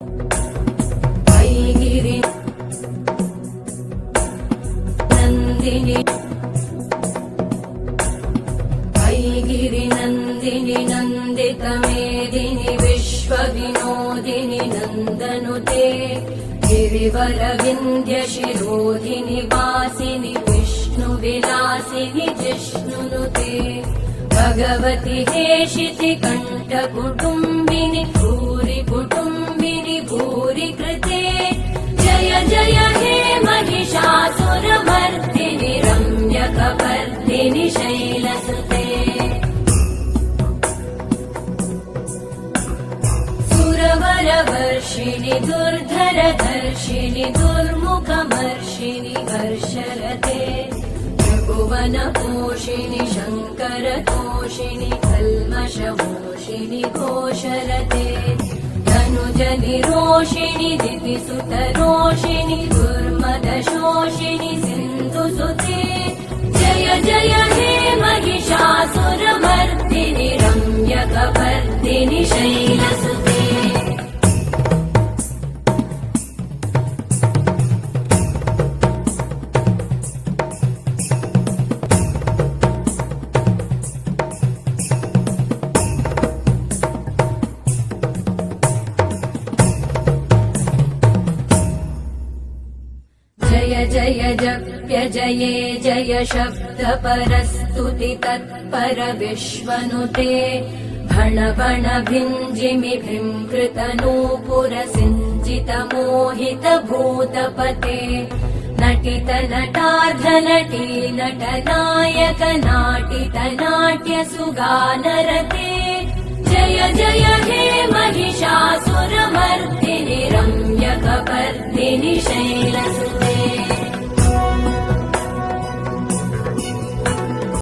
ऐगिरि नन्दिनि ऐगिरि नन्दिनि नन्दितमेदिनि विश्वविनोदिनि नन्दनुते गिरिवरविन्द्यशिरोधिनि वासिनि विष्णुविलासिनि जिष्णुनुते भगवति हेशिति कण्ठकुटुम्बिनि भूरि कुटुम्बिनि भूरि कृते जय जय हे महिषासुरमर्दिनि रम्यकपर्दिनि शैलसुते सुरवरवर्षिणि दुर्धरधर्षिणि दुर्मुखमर्षिणि हर्षरते त्रिभुवनपोषिणि शङ्करतोषिणि कल्मषमोषिणि घोषरते धनुजनिरोषिणि दितिसुतरोषिणि दुर्मदशोषिणि सिन्धुसुते जय जय हे महिषासुरमर्दिनि रम्यकपर्दिनि शैलसुते जय जय जप्य जये जय शब्द परस्तुति तत्पर विश्वनुते भण भण भिञ्जिमि भृङ्कृत नूपुर सिञ्जित मोहित भूतपते नटित नटार्ध नटी नट नायक नाटित नाट्य सुगानरते जय जय हे महिषासुरमर्दिनि रम्यकपर्दिनि शैलसुते